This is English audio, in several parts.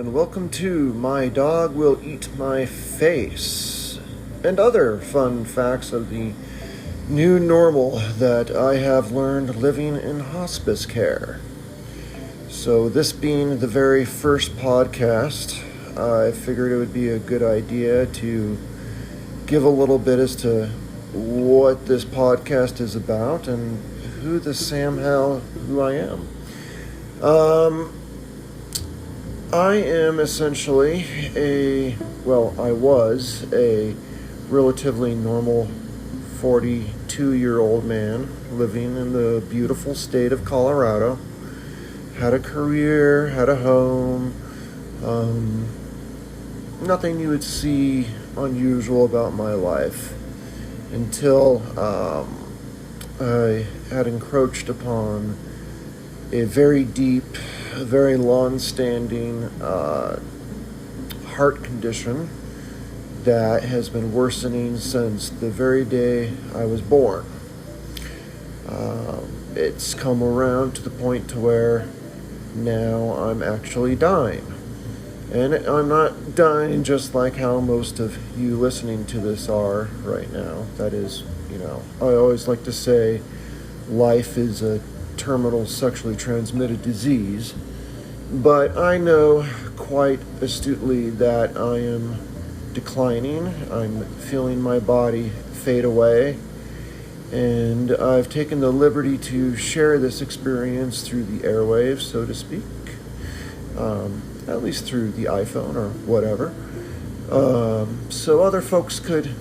and welcome to My Dog Will Eat My Face, and other fun facts of the new normal that I have learned living in hospice care. So this being the very first podcast, I figured it would be a good idea to give a little bit as to what this podcast is about and who I am. I am essentially I was a relatively normal 42-year-old man living in the beautiful state of Colorado. Had a career, had a home, nothing you would see unusual about my life until I had encroached upon a very deep, very long-standing heart condition that has been worsening since the very day I was born. It's come around to the point to where now I'm actually dying. And I'm not dying just like how most of you listening to this are right now. That is, I always like to say life is a terminal sexually transmitted disease, but I know quite astutely that I am declining. I'm feeling my body fade away, and I've taken the liberty to share this experience through the airwaves, so to speak, at least through the iPhone or whatever, so other folks could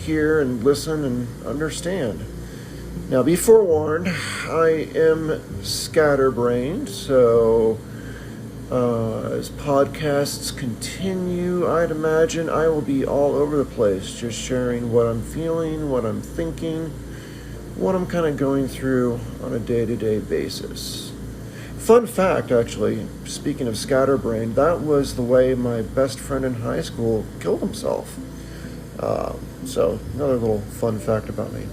hear and listen and understand. Now, be forewarned, I am scatterbrained, so as podcasts continue, I'd imagine I will be all over the place, just sharing what I'm feeling, what I'm thinking, what I'm kind of going through on a day-to-day basis. Fun fact, actually, speaking of scatterbrained, that was the way my best friend in high school killed himself. So, another little fun fact about me.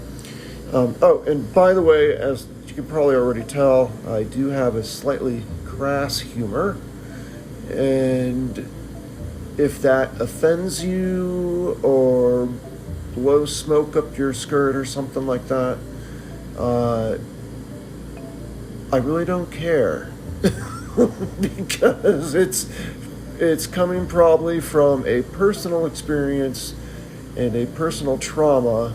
And by the way, as you can probably already tell, I do have a slightly crass humor, and if that offends you or blows smoke up your skirt or something like that, I really don't care because it's coming probably from a personal experience and a personal trauma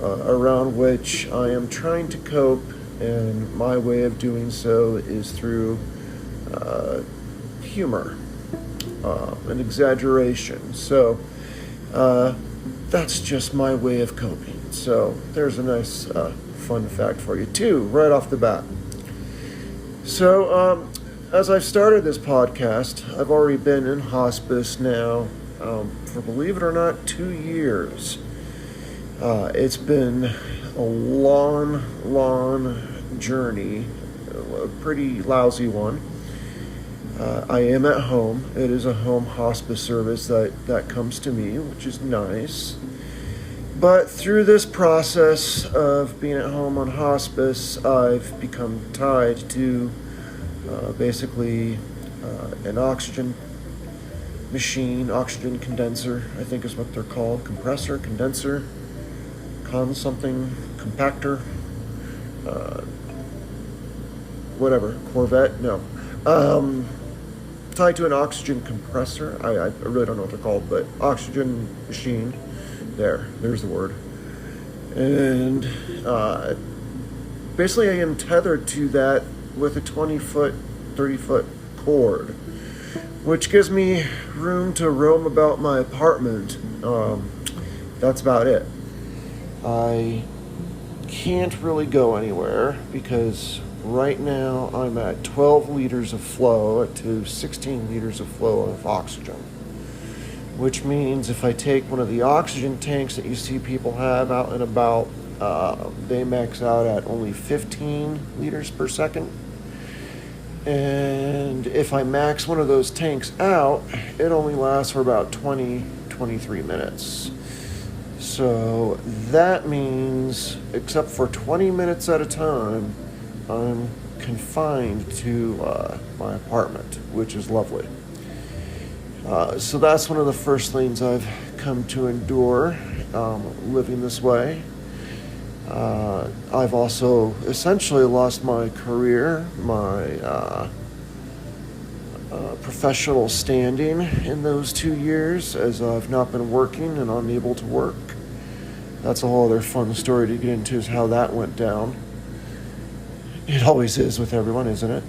around which I am trying to cope, and my way of doing so is through humor, and exaggeration. So that's just my way of coping. So there's a nice fun fact for you too, right off the bat. So as I've started this podcast, I've already been in hospice now for, believe it or not, 2 years. It's been a long journey, a pretty lousy one. I am at home. It is a home hospice service that comes to me, which is nice. But through this process of being at home on hospice, I've become tied to basically an oxygen machine, oxygen condenser, I think is what they're called, compressor, condenser, compactor, whatever, Corvette, no. Tied to an oxygen compressor, I really don't know what they're called, but oxygen machine, there's the word. And basically I am tethered to that with a 20-foot, 30-foot cord, which gives me room to roam about my apartment. That's about it. I can't really go anywhere because right now I'm at 12 liters of flow to 16 liters of flow of oxygen, which means if I take one of the oxygen tanks that you see people have out and about, they max out at only 15 liters per second. And if I max one of those tanks out, it only lasts for about 23 minutes. So that means, except for 20 minutes at a time, I'm confined to my apartment, which is lovely. So that's one of the first things I've come to endure, living this way. I've also essentially lost my career, my professional standing in those 2 years, as I've not been working and unable to work. That's a whole other fun story to get into, is how that went down. It always is with everyone, isn't it?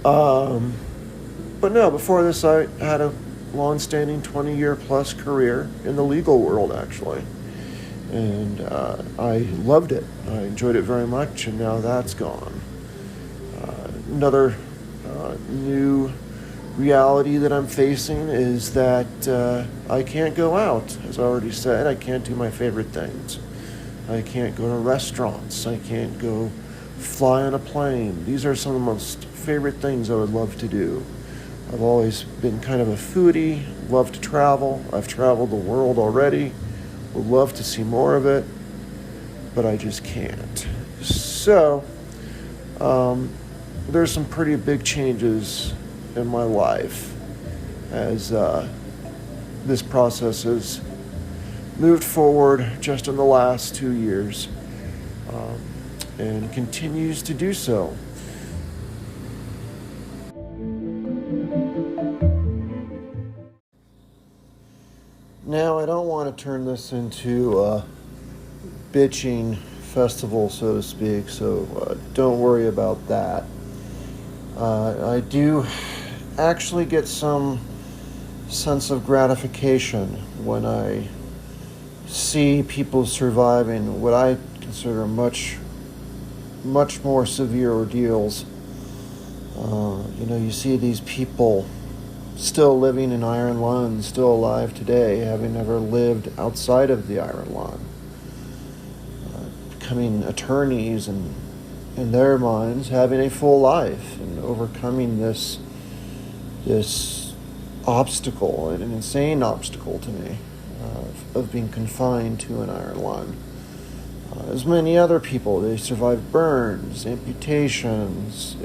But no, before this I had a long-standing 20-year plus career in the legal world, actually. And I loved it. I enjoyed it very much, and now that's gone. Another new reality that I'm facing is that I can't go out. As I already said, I can't do my favorite things. I can't go to restaurants. I can't go fly on a plane. These are some of the most favorite things I would love to do. I've always been kind of a foodie, love to travel. I've traveled the world already, would love to see more of it, but I just can't. So, there's some pretty big changes in my life as this process has moved forward just in the last 2 years, and continues to do so. Now, I don't want to turn this into a bitching festival, so to speak, so don't worry about that. I do actually get some sense of gratification when I see people surviving what I consider much more severe ordeals. You see these people still living in iron lungs, still alive today, having never lived outside of the iron lung, becoming attorneys and, in their minds, having a full life and overcoming this obstacle, an insane obstacle to me, of being confined to an iron lung. As many other people, they survive burns, amputations,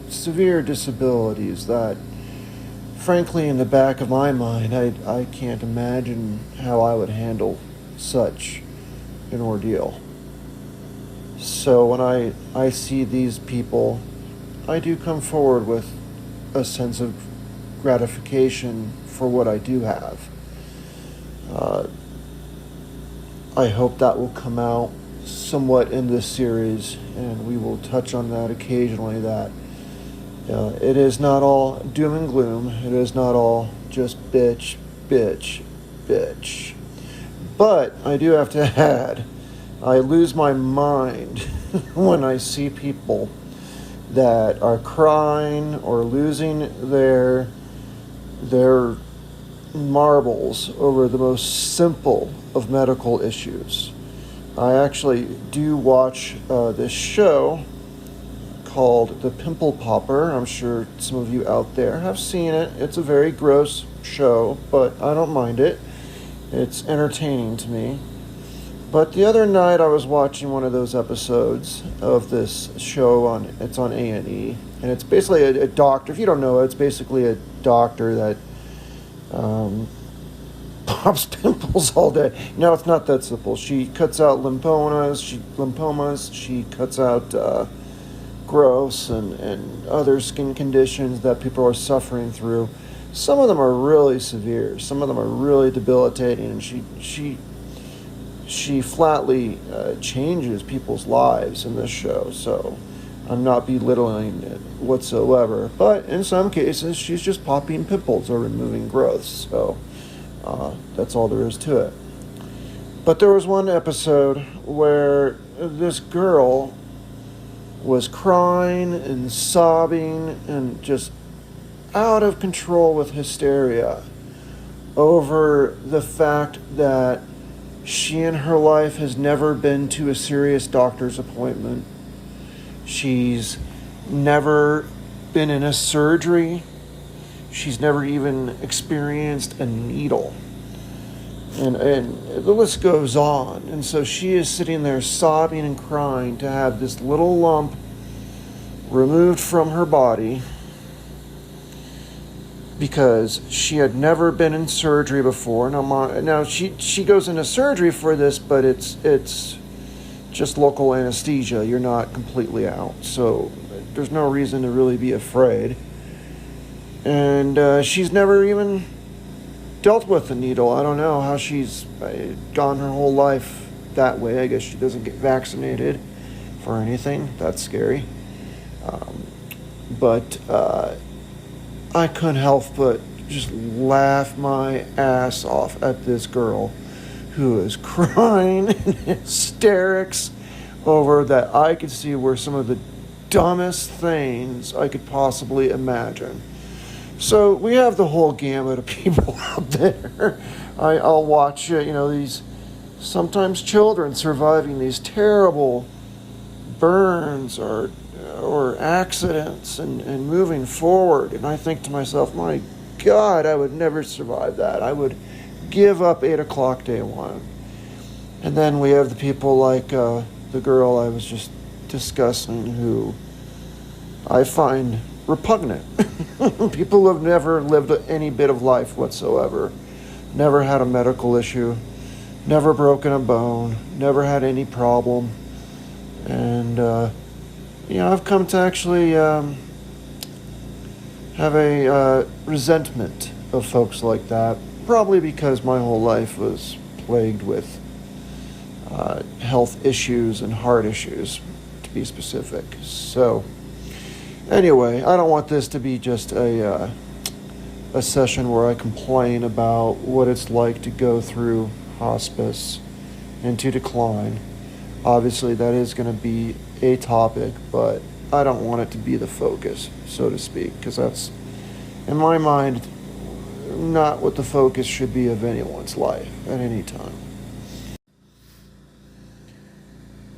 severe disabilities that, frankly, in the back of my mind, I can't imagine how I would handle such an ordeal. So when I see these people, I do come forward with a sense of gratification for what I do have. I hope that will come out somewhat in this series, and we will touch on that occasionally, that it is not all doom and gloom. It is not all just bitch, bitch, bitch. But I do have to add, I lose my mind when I see people that are crying or losing their marbles over the most simple of medical issues. I actually do watch this show called The Pimple Popper. I'm sure some of you out there have seen it. It's a very gross show, but I don't mind it. It's entertaining to me. But the other night I was watching one of those episodes of this show it's on A&E, and it's basically a doctor. If you don't know it, it's basically a doctor that pops pimples all day. No, it's not that simple. She cuts out lymphomas. She cuts out growths and other skin conditions that people are suffering through. Some of them are really severe. Some of them are really debilitating, and she flatly changes people's lives in this show. So I'm not belittling it whatsoever. But in some cases, she's just popping pimples or removing growths. So that's all there is to it. But there was one episode where this girl was crying and sobbing and just out of control with hysteria over the fact that she in her life has never been to a serious doctor's appointment. She's never been in a surgery. She's never even experienced a needle. And the list goes on. And so she is sitting there sobbing and crying to have this little lump removed from her body because she had never been in surgery before. Now she goes into surgery for this, but it's just local anesthesia. You're not completely out, so there's no reason to really be afraid. And she's never even dealt with the needle. I don't know how she's gone her whole life that way. I guess she doesn't get vaccinated for anything. That's scary. But I couldn't help but just laugh my ass off at this girl who is crying in hysterics over that I could see were some of the dumbest things I could possibly imagine. So we have the whole gamut of people out there. I'll watch, these sometimes children surviving these terrible burns or accidents and moving forward. And I think to myself, my God, I would never survive that. I would give up 8 o'clock day one. And then we have the people like the girl I was just discussing who I find repugnant. People who have never lived any bit of life whatsoever, never had a medical issue, never broken a bone, never had any problem. And, I've come to actually have a resentment of folks like that, probably because my whole life was plagued with health issues and heart issues, to be specific. So, anyway, I don't want this to be just a session where I complain about what it's like to go through hospice and to decline. Obviously, that is going to be a topic, but I don't want it to be the focus, so to speak, because that's, in my mind, not what the focus should be of anyone's life at any time.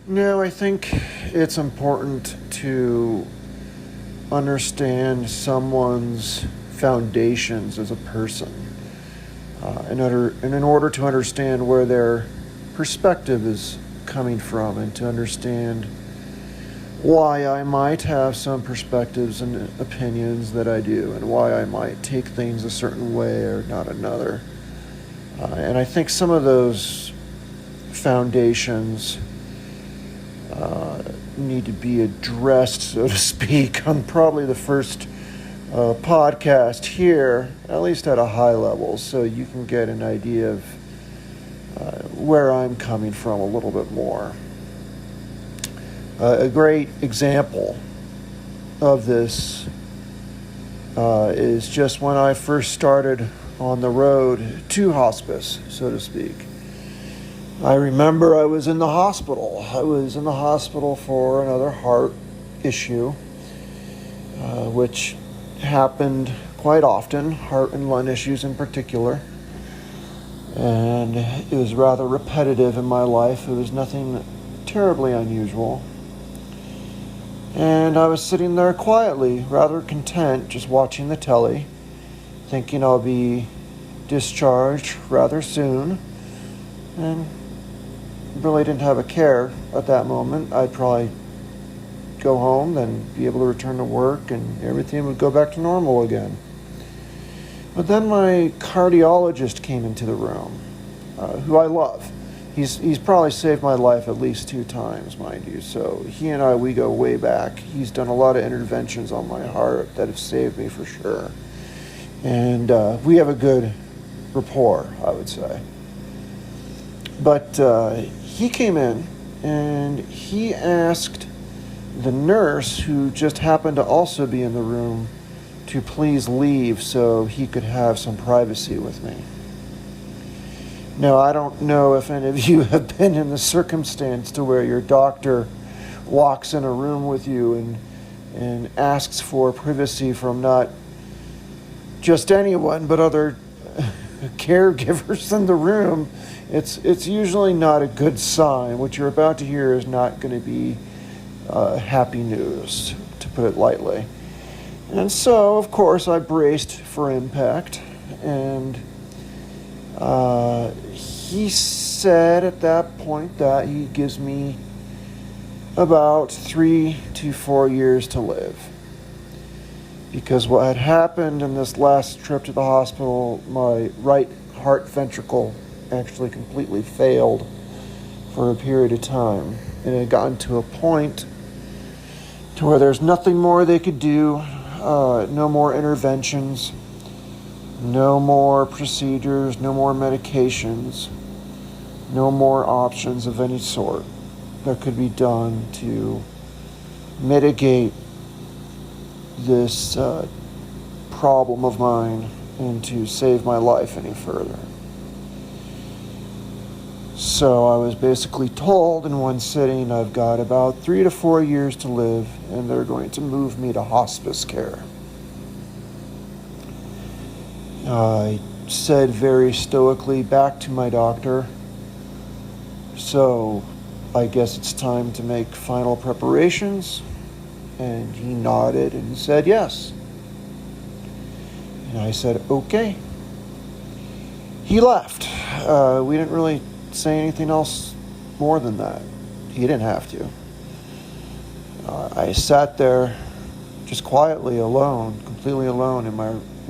Now, I think it's important to understand someone's foundations as a person in order to understand where their perspective is coming from and to understand why I might have some perspectives and opinions that I do and why I might take things a certain way or not another. And I think some of those foundations need to be addressed, so to speak, on probably the first podcast here, at least at a high level, so you can get an idea of where I'm coming from a little bit more. A great example of this is just when I first started on the road to hospice, so to speak. I remember I was in the hospital. I was in the hospital for another heart issue, which happened quite often, heart and lung issues in particular. And it was rather repetitive in my life. It was nothing terribly unusual. And I was sitting there quietly, rather content, just watching the telly, thinking I'll be discharged rather soon. And really didn't have a care at that moment. I'd probably go home, then be able to return to work, and everything would go back to normal again. But then my cardiologist came into the room, who I love. He's probably saved my life at least 2 times, mind you. So he and I, we go way back. He's done a lot of interventions on my heart that have saved me for sure. And we have a good rapport, I would say. But he came in and he asked the nurse, who just happened to also be in the room, to please leave so he could have some privacy with me. Now, I don't know if any of you have been in the circumstance to where your doctor walks in a room with you and asks for privacy from not just anyone, but other caregivers in the room. It's usually not a good sign. What you're about to hear is not going to be happy news, to put it lightly. And so, of course, I braced for impact, and he said at that point that he gives me about 3 to 4 years to live. Because what had happened in this last trip to the hospital, my right heart ventricle actually completely failed for a period of time. And it had gotten to a point to where there's nothing more they could do, no more interventions, no more procedures, no more medications, no more options of any sort that could be done to mitigate this problem of mine and to save my life any further. So I was basically told in one sitting I've got about 3 to 4 years to live, and they're going to move me to hospice care. I said very stoically back to my doctor, so I guess it's time to make final preparations. And he nodded and said yes. And I said, okay. He left. We didn't really say anything else more than that. He didn't have to. I sat there just quietly alone, completely alone in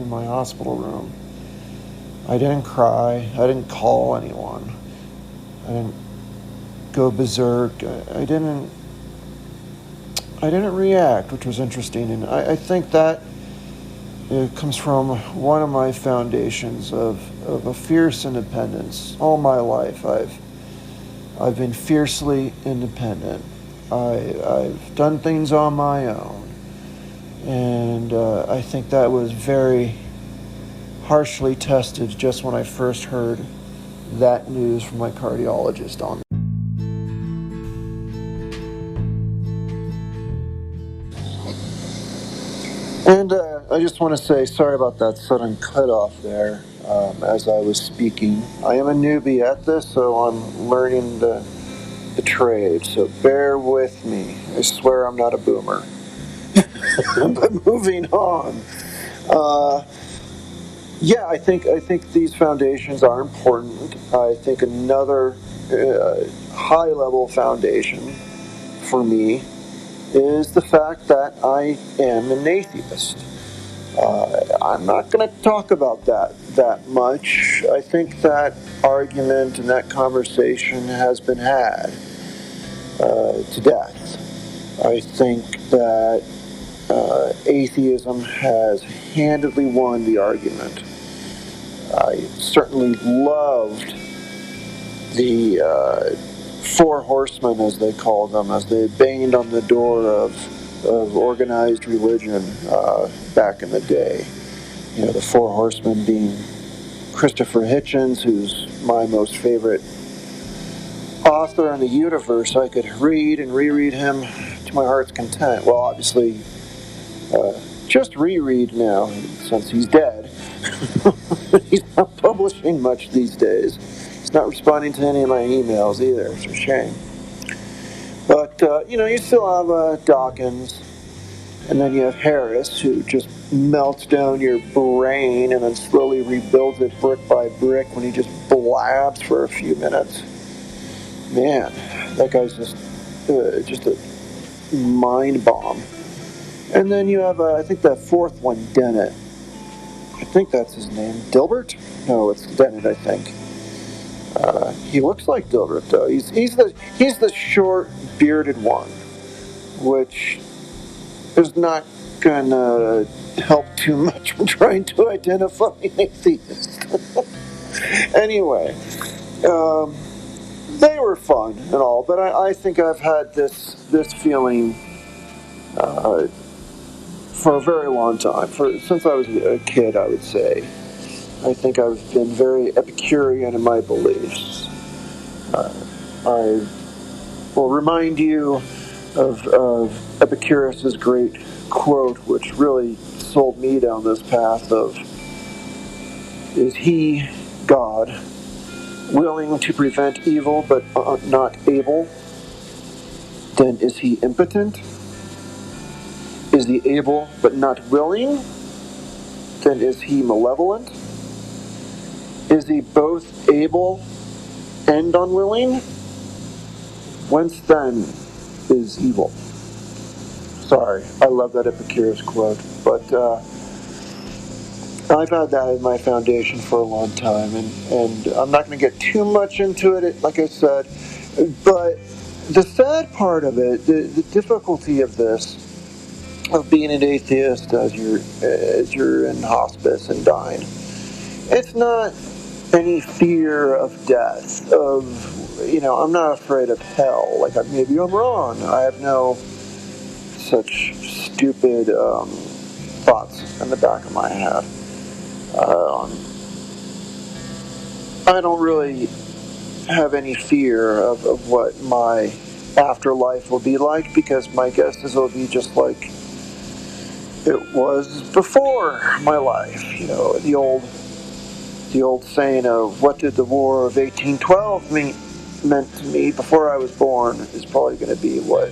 my hospital room. I didn't cry. I didn't call anyone. I didn't go berserk. I didn't react, which was interesting. And I think that it comes from one of my foundations of a fierce independence. All my life, I've been fiercely independent. I've done things on my own. And I think that was very harshly tested just when I first heard that news from my cardiologist on. And I just want to say sorry about that sudden cutoff there as I was speaking. I am a newbie at this, so I'm learning the trade, so bear with me. I swear I'm not a boomer. But moving on. Yeah, I think these foundations are important. I think another high-level foundation for me is the fact that I am an atheist. I'm not going to talk about that much. I think that argument and that conversation has been had to death. I think that atheism has handedly won the argument. I certainly loved the Four Horsemen, as they called them, as they banged on the door of organized religion back in the day. You know, the Four Horsemen being Christopher Hitchens, who's my most favorite author in the universe. I could read and reread him to my heart's content. Well, obviously, just reread now, since he's dead. He's not publishing much these days. He's not responding to any of my emails either. It's a shame. But, you still have Dawkins, and then you have Harris, who just melts down your brain and then slowly rebuilds it brick by brick when he just blabs for a few minutes. Man, that guy's just a mind bomb. And then you have, I think, that fourth one, Dennett. I think that's his name. Dilbert? No, it's Dennett, I think. He looks like Dilbert, though. He's the short, bearded one, which is not gonna help too much when trying to identify an atheist. Anyway, they were fun and all, but I think I've had this feeling for a very long time, since I was a kid, I would say. I think I've been very Epicurean in my beliefs. I will remind you of Epicurus' great quote, which really sold me down this path of, is he, God, willing to prevent evil but not able? Then is he impotent? Is he able but not willing? Then is he malevolent? Is he both able and unwilling? Whence then is evil. Sorry, I love that Epicurus quote, but I've had that as my foundation for a long time, and I'm not going to get too much into it, like I said, but the sad part of it, the difficulty of this, of being an atheist as you're in hospice and dying, it's not any fear of death, I'm not afraid of hell. Like, maybe I'm wrong. I have no such stupid thoughts in the back of my head. I don't really have any fear of what my afterlife will be like, because my guess is it'll be just like it was before my life. The old saying of what did the War of 1812 meant to me before I was born is probably going to be what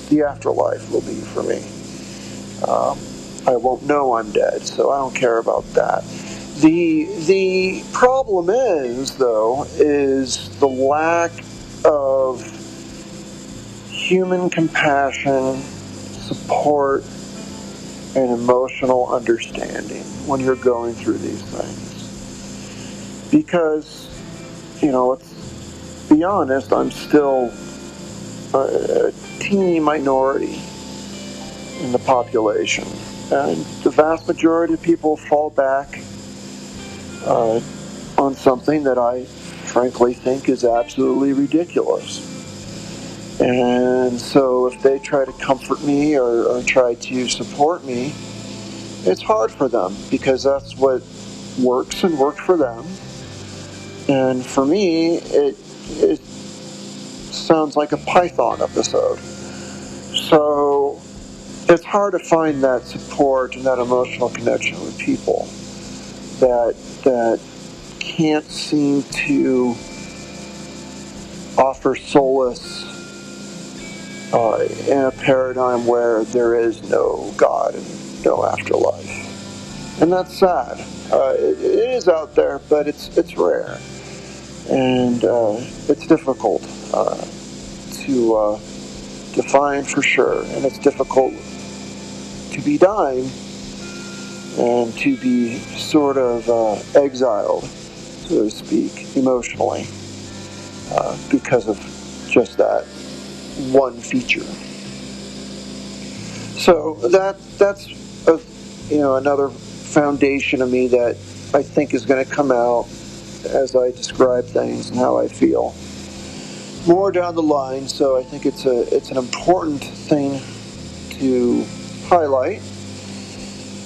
the afterlife will be for me. I won't know I'm dead, so I don't care about that. The problem is the lack of human compassion, support, and emotional understanding when you're going through these things. Because, let's be honest, I'm still a teeny minority in the population. And the vast majority of people fall back on something that I frankly think is absolutely ridiculous. And so if they try to comfort me or try to support me, it's hard for them, because that's what works and worked for them. And for me, it sounds like a Python episode. So it's hard to find that support and that emotional connection with people that can't seem to offer solace in a paradigm where there is no God and no afterlife. And that's sad. It is out there, but it's rare. And it's difficult to find for sure. And it's difficult to be dying and to be sort of exiled, so to speak, emotionally, because of just that one feature. So that's another foundation of me that I think is going to come out as I describe things and how I feel more down the line. So I think it's an important thing to highlight.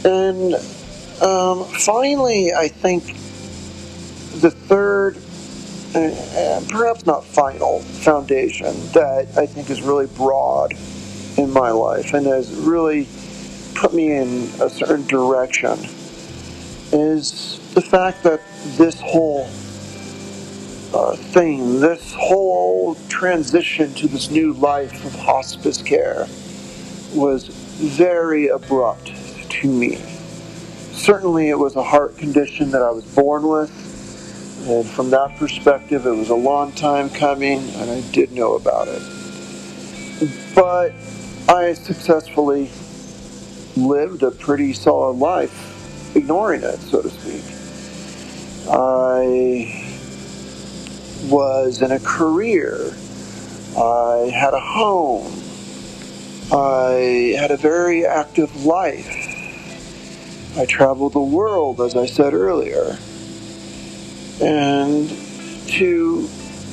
And finally, I think the third, perhaps not final, foundation that I think is really broad in my life and has really put me in a certain direction is the fact that this whole thing, this whole transition to this new life of hospice care was very abrupt to me. Certainly it was a heart condition that I was born with, and from that perspective it was a long time coming, and I did know about it. But I successfully lived a pretty solid life ignoring it, so to speak. I was in a career. I had a home. I had a very active life. I traveled the world, as I said earlier. And to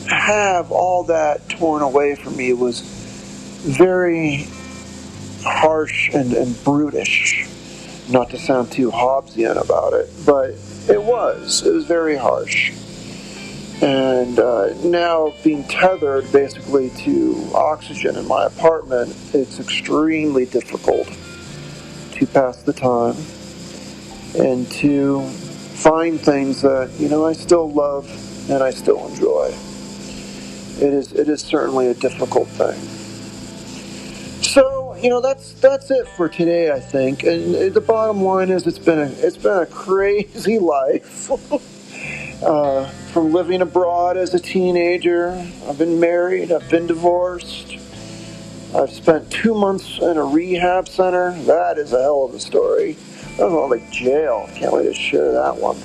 have all that torn away from me was very harsh and brutish. Not to sound too Hobbesian about it, but it was very harsh. And now being tethered basically to oxygen in my apartment, it's extremely difficult to pass the time and to find things that, I still love and I still enjoy. It is certainly a difficult thing. So, that's it for today, I think. And the bottom line is it's been a crazy life. From living abroad as a teenager, I've been married, I've been divorced, I've spent 2 months in a rehab center. That is a hell of a story. That was all like jail. Can't wait to share that one.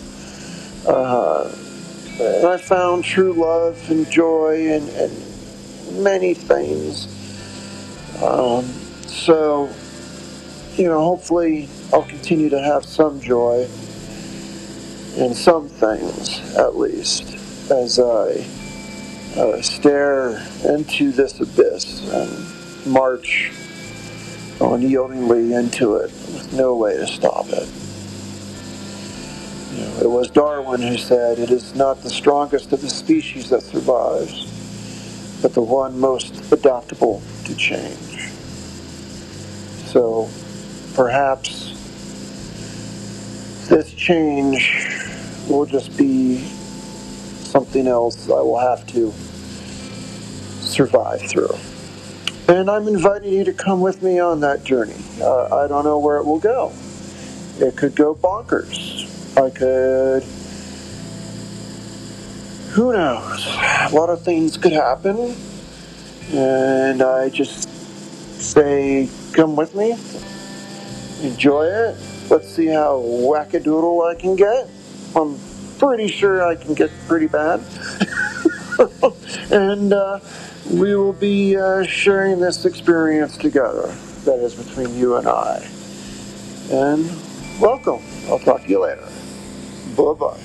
And I found true love and joy and many things. So, hopefully I'll continue to have some joy in some things, at least, as I stare into this abyss and march unyieldingly into it with no way to stop it. It was Darwin who said, "It is not the strongest of the species that survives, but the one most adaptable to change." So perhaps this change will just be something else I will have to survive through. And I'm inviting you to come with me on that journey. I don't know where it will go. It could go bonkers. Who knows? A lot of things could happen. And I just say, come with me. Enjoy it. Let's see how wackadoodle I can get. I'm pretty sure I can get pretty bad. And we will be sharing this experience together. That is between you and I. And welcome. I'll talk to you later. Bye-bye.